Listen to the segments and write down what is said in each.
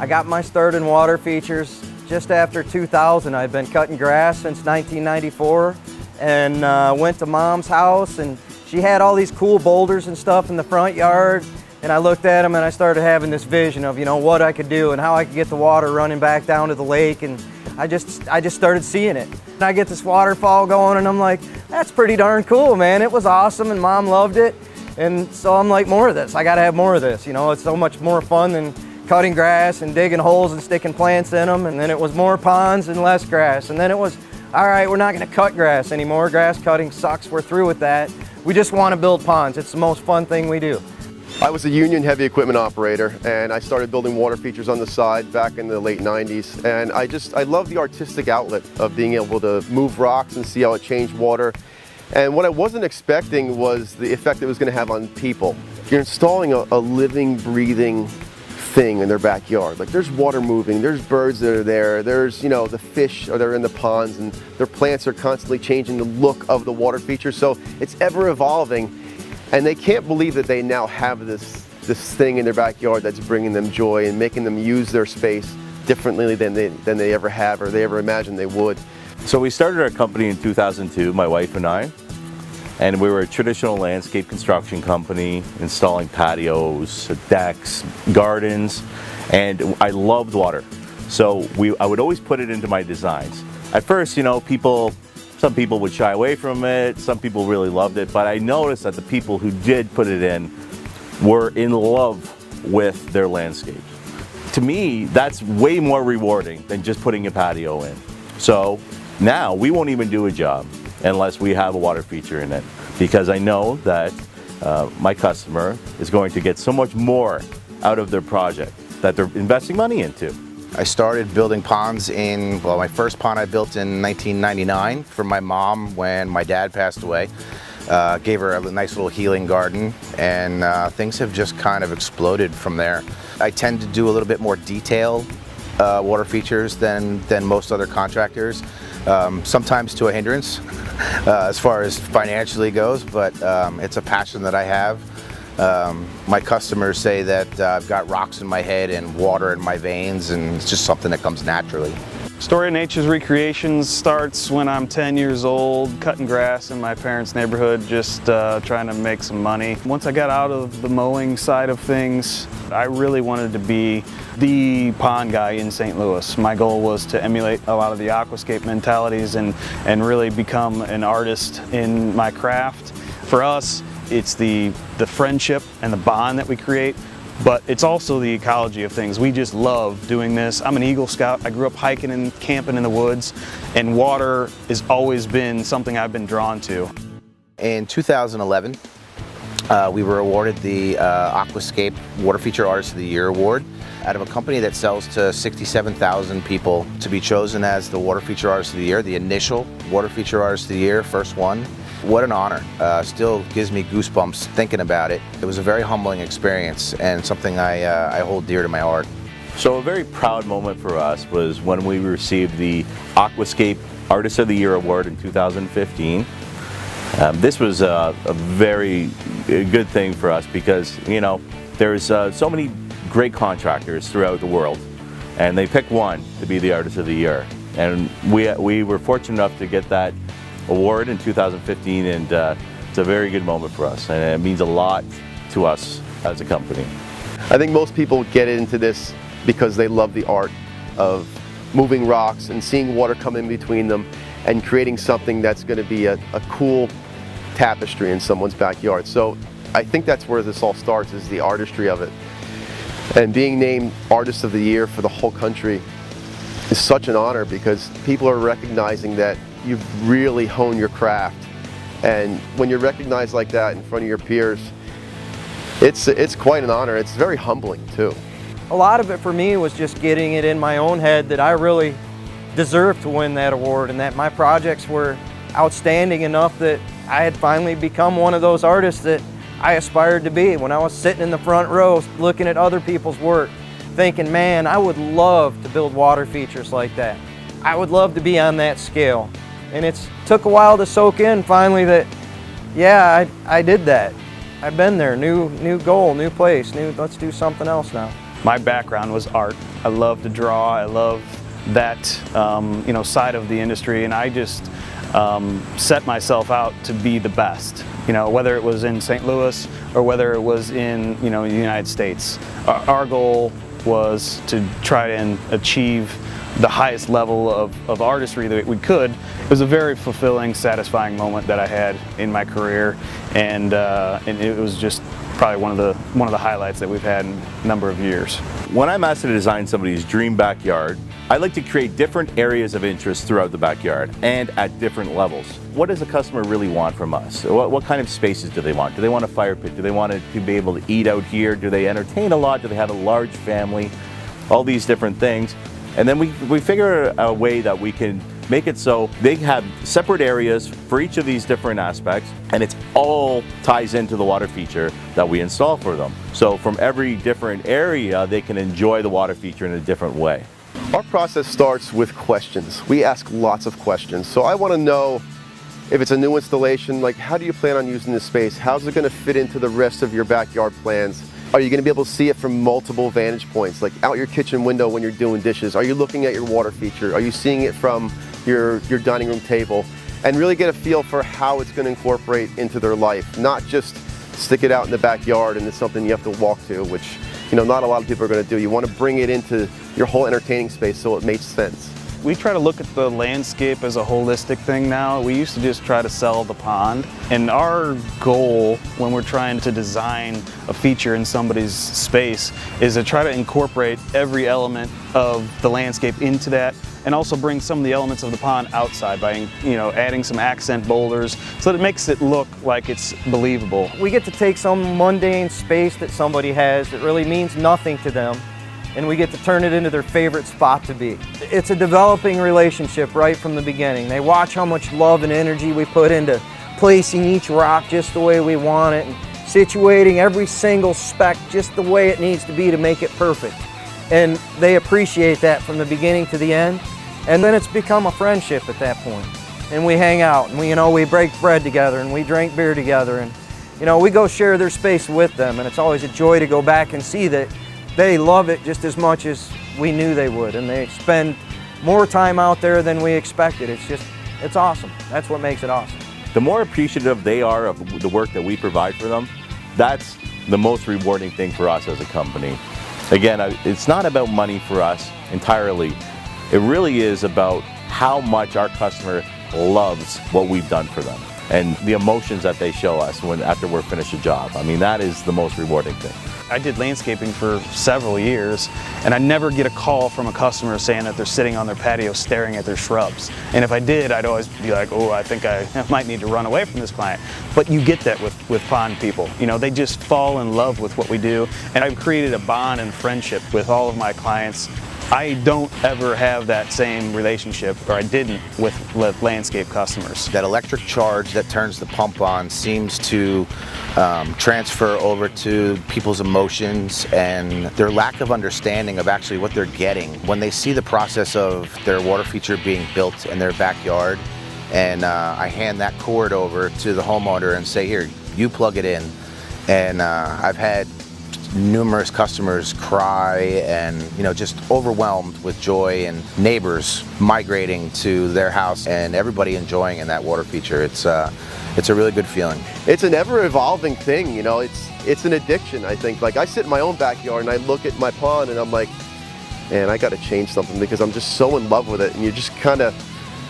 I got my start in water features just after 2000. I'd been cutting grass since 1994 and went to Mom's house, and she had all these cool boulders and stuff in the front yard, and I looked at them and I started having this vision of, what I could do and how I could get the water running back down to the lake, and I just started seeing it. And I get this waterfall going and I'm like, that's pretty darn cool, man. It was awesome and Mom loved it. And so I'm like, more of this. I gotta have more of this. It's so much more fun than cutting grass and digging holes and sticking plants in them. And then it was more ponds and less grass. And then it was, all right, we're not gonna cut grass anymore. Grass cutting sucks, we're through with that. We just wanna build ponds. It's the most fun thing we do. I was a union heavy equipment operator, and I started building water features on the side back in the late 90s. And I love the artistic outlet of being able to move rocks and see how it changed water. And what I wasn't expecting was the effect it was going to have on people. You're installing a living, breathing thing in their backyard. Like, there's water moving, there's birds that are there, there's, the fish are there in the ponds, and their plants are constantly changing the look of the water feature. So it's ever evolving. And they can't believe that they now have this thing in their backyard that's bringing them joy and making them use their space differently than they ever have or they ever imagined they would. So we started our company in 2002, my wife and I, and we were a traditional landscape construction company, installing patios, decks, gardens, and I loved water. So I would always put it into my designs. At first, some people would shy away from it, some people really loved it, but I noticed that the people who did put it in were in love with their landscape. To me, that's way more rewarding than just putting a patio in. So now we won't even do a job unless we have a water feature in it, because I know that my customer is going to get so much more out of their project that they're investing money into. I started building ponds my first pond I built in 1999 for my mom when my dad passed away. Gave her a nice little healing garden, and things have just kind of exploded from there. I tend to do a little bit more detailed water features than most other contractors, sometimes to a hindrance as far as financially goes, but it's a passion that I have. My customers say that I've got rocks in my head and water in my veins, and it's just something that comes naturally. Story of Nature's Recreations starts when I'm 10 years old, cutting grass in my parents' neighborhood, just trying to make some money. Once I got out of the mowing side of things, I really wanted to be the pond guy in St. Louis. My goal was to emulate a lot of the aquascape mentalities and really become an artist in my craft. For us, it's the friendship and the bond that we create, but it's also the ecology of things. We just love doing this. I'm an Eagle Scout. I grew up hiking and camping in the woods, and water has always been something I've been drawn to. In 2011, we were awarded the Aquascape Water Feature Artist of the Year Award out of a company that sells to 67,000 people. To be chosen as the Water Feature Artist of the Year, the initial Water Feature Artist of the Year, first one. What an honor. Still gives me goosebumps thinking about it. It was a very humbling experience and something I hold dear to my heart. So a very proud moment for us was when we received the Aquascape Artist of the Year Award in 2015. This was a very good thing for us because, there's so many great contractors throughout the world, and they pick one to be the Artist of the Year. And we were fortunate enough to get that award in 2015, and it's a very good moment for us, and it means a lot to us as a company. I think most people get into this because they love the art of moving rocks and seeing water come in between them and creating something that's going to be a cool tapestry in someone's backyard. So I think that's where this all starts, is the artistry of it. And being named Artist of the Year for the whole country is such an honor, because people are recognizing that you've really honed your craft. And when you're recognized like that in front of your peers, it's quite an honor. It's very humbling too. A lot of it for me was just getting it in my own head that I really deserved to win that award, and that my projects were outstanding enough that I had finally become one of those artists that I aspired to be. When I was sitting in the front row looking at other people's work, thinking, man, I would love to build water features like that. I would love to be on that scale. And it took a while to soak in finally that, yeah, I did that. I've been there. New goal, new place, let's do something else now. My background was art. I love to draw. I love that side of the industry, and I just set myself out to be the best. Whether it was in St. Louis or whether it was in the United States. Our goal was to try and achieve the highest level of artistry that we could. It was a very fulfilling, satisfying moment that I had in my career, and it was just probably one of the highlights that we've had in a number of years. When I'm asked to design somebody's dream backyard, I like to create different areas of interest throughout the backyard and at different levels. What does the customer really want from us? What kind of spaces do they want? Do they want a fire pit? Do they want to be able to eat out here? Do they entertain a lot? Do they have a large family? All these different things. And then we figure a way that we can make it so they have separate areas for each of these different aspects, and it's all ties into the water feature that we install for them. So from every different area, they can enjoy the water feature in a different way. Our process starts with questions. We ask lots of questions. So I want to know if it's a new installation, like how do you plan on using this space? How's it going to fit into the rest of your backyard plans? Are you going to be able to see it from multiple vantage points, like out your kitchen window when you're doing dishes? Are you looking at your water feature? Are you seeing it from your dining room table? And really get a feel for how it's going to incorporate into their life, not just stick it out in the backyard and it's something you have to walk to, which not a lot of people are going to do. You want to bring it into your whole entertaining space so it makes sense. We try to look at the landscape as a holistic thing now. We used to just try to sell the pond. And our goal when we're trying to design a feature in somebody's space is to try to incorporate every element of the landscape into that, and also bring some of the elements of the pond outside by adding some accent boulders so that it makes it look like it's believable. We get to take some mundane space that somebody has that really means nothing to them, and we get to turn it into their favorite spot to be. It's a developing relationship right from the beginning. They watch how much love and energy we put into placing each rock just the way we want it, and situating every single speck just the way it needs to be to make it perfect. And they appreciate that from the beginning to the end. And then it's become a friendship at that point. And we hang out, and we break bread together, and we drink beer together, and we go share their space with them. And it's always a joy to go back and see that they love it just as much as we knew they would, and they spend more time out there than we expected. It's awesome. That's what makes it awesome. The more appreciative they are of the work that we provide for them, that's the most rewarding thing for us as a company. Again, it's not about money for us entirely. It really is about how much our customer loves what we've done for them and the emotions that they show us after we're finished a job. I mean, that is the most rewarding thing. I did landscaping for several years, and I never get a call from a customer saying that they're sitting on their patio staring at their shrubs. And if I did, I'd always be like, oh, I think I might need to run away from this client. But you get that with pond people. They just fall in love with what we do. And I've created a bond and friendship with all of my clients. I don't ever have that same relationship, or I didn't, with landscape customers. That electric charge that turns the pump on seems to transfer over to people's emotions and their lack of understanding of actually what they're getting. When they see the process of their water feature being built in their backyard, and I hand that cord over to the homeowner and say, here, you plug it in. And I've had numerous customers cry and just overwhelmed with joy, and neighbors migrating to their house and everybody enjoying in that water feature. It's a really good feeling. It's an ever-evolving thing, it's an addiction, I think. Like, I sit in my own backyard and I look at my pond and I'm like, man, I got to change something, because I'm just so in love with it, and you're just kind of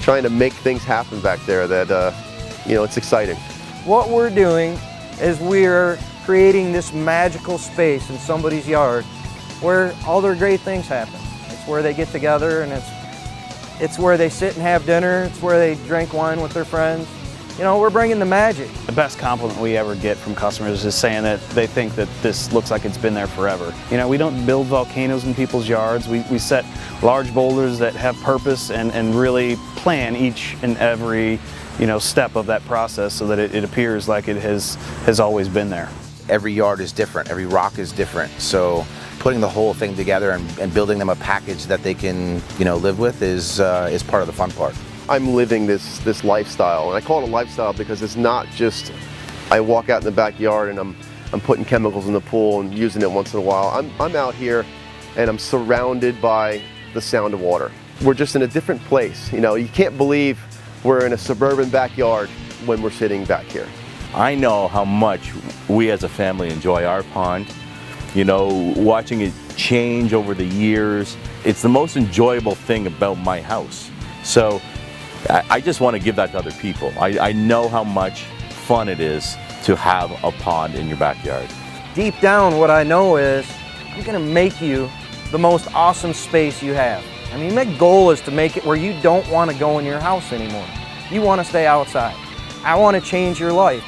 trying to make things happen back there that it's exciting. What we're doing is we're creating this magical space in somebody's yard where all their great things happen. It's where they get together, and it's where they sit and have dinner. It's where they drink wine with their friends. We're bringing the magic. The best compliment we ever get from customers is saying that they think that this looks like it's been there forever. We don't build volcanoes in people's yards. We set large boulders that have purpose and really plan each and every step of that process so that it appears like it has always been there. Every yard is different, every rock is different, so putting the whole thing together and building them a package that they can live with is part of the fun part. I'm living this lifestyle, and I call it a lifestyle because it's not just I walk out in the backyard and I'm putting chemicals in the pool and using it once in a while. I'm out here and I'm surrounded by the sound of water. We're just in a different place. You know, you can't believe we're in a suburban backyard when we're sitting back here. I know how much we as a family enjoy our pond. You know, watching it change over the years, it's the most enjoyable thing about my house. So I just want to give that to other people. I know how much fun it is to have a pond in your backyard. Deep down, what I know is I'm gonna make you the most awesome space you have. I mean, my goal is to make it where you don't want to go in your house anymore. You want to stay outside. I want to change your life.